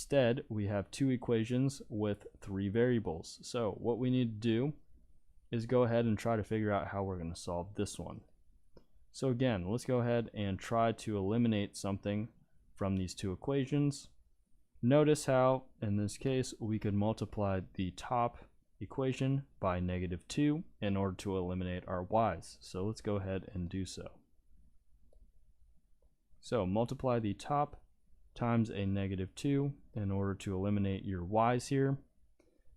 instead we have two equations with three variables. So what we need to do is go ahead and try to figure out how we're going to solve this one. So again, let's go ahead and try to eliminate something from these two equations. Notice how in this case we could multiply the top equation by -2 in order to eliminate our y's. So let's go ahead and do so. So multiply the top times a -2 in order to eliminate your y's here,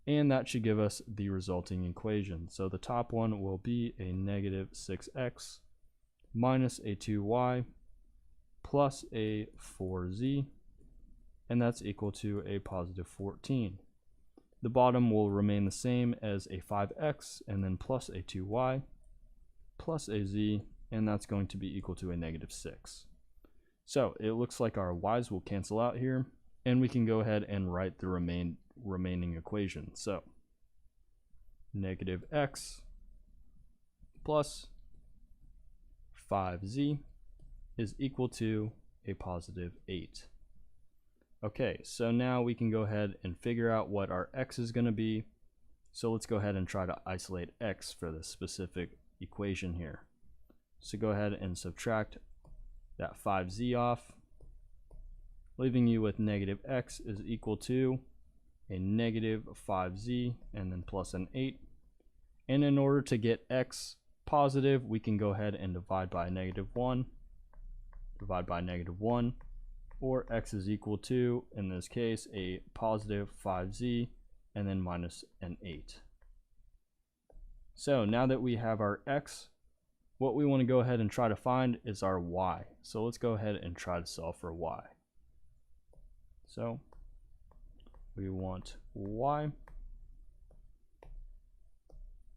and that should give us the resulting equation. So the top one will be a -6x minus a 2y plus a 4z, and that's equal to a +14. The bottom will remain the same as a 5x and then plus a 2y plus a z, and that's going to be equal to a -6. So it looks like our y's will cancel out here, and we can go ahead and write the remaining equation. So -x plus 5z is equal to a +8. Okay, so now we can go ahead and figure out what our x is going to be. So let's go ahead and try to isolate x for this specific equation here. So go ahead and subtract that 5z off, leaving you with -x is equal to a -5z and then plus an 8. And in order to get x positive, we can go ahead and divide by -1, or x is equal to, in this case, a +5z and then minus an 8. So now that we have our x, what we want to go ahead and try to find is our y. So let's go ahead and try to solve for y. So we want y.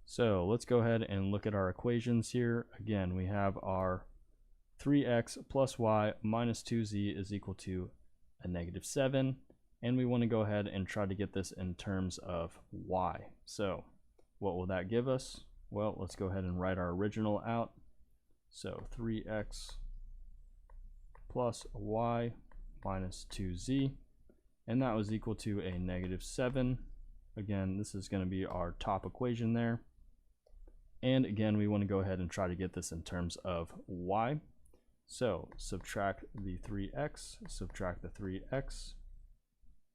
So let's go ahead and look at our equations here. Again, we have our 3x plus y minus 2z is equal to a -7, and we want to go ahead and try to get this in terms of y. So what will that give us? Well, let's go ahead and write our original out. So 3x plus y minus 2z, and that was equal to a -7. Again, this is going to be our top equation there. And again, we want to go ahead and try to get this in terms of y. So subtract the 3x, subtract the 3x,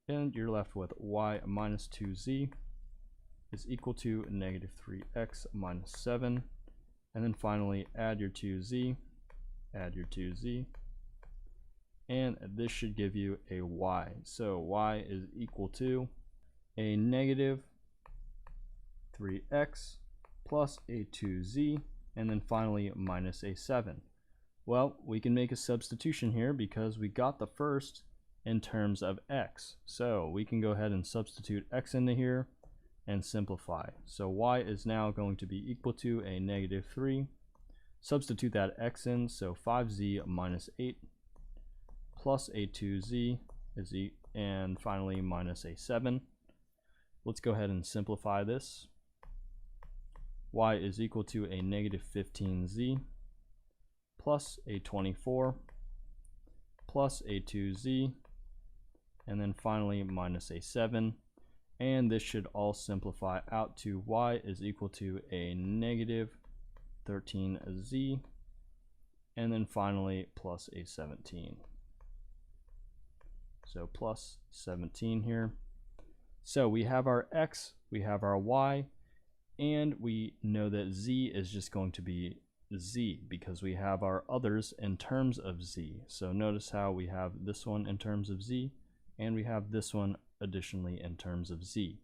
and you're left with y minus 2z is equal to -3x minus 7. And then finally add your 2z, and this should give you a y. So y is equal to a -3x plus a 2z, and then finally minus a 7. Well, we can make a substitution here because we got the first in terms of x. So we can go ahead and substitute x into here and simplify. So y is now going to be equal to a -3. Substitute that x in, so 5z minus 8 plus a 2z is and finally minus a 7. Let's go ahead and simplify this. Y is equal to a -15z plus a 24 plus a 2z, and then finally minus a 7. And this should all simplify out to y is equal to a -13z, and then finally plus a 17. So plus 17 here. So we have our x, we have our y, and we know that z is just going to be z because we have our others in terms of z. So notice how we have this one in terms of z, and we have this one additionally in terms of z.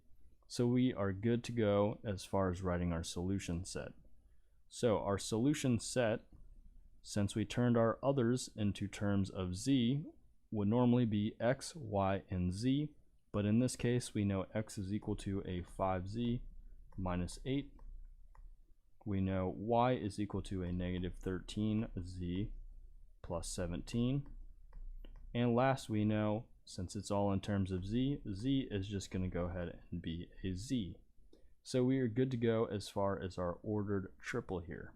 So we are good to go as far as writing our solution set. So our solution set, since we turned our others into terms of z, would normally be x, y, and z, but in this case we know x is equal to a 5z minus 8. We know y is equal to a -13z plus 17. And last, we know, since it's all in terms of z, z is just going to go ahead and be a z. So we are good to go as far as our ordered triple here.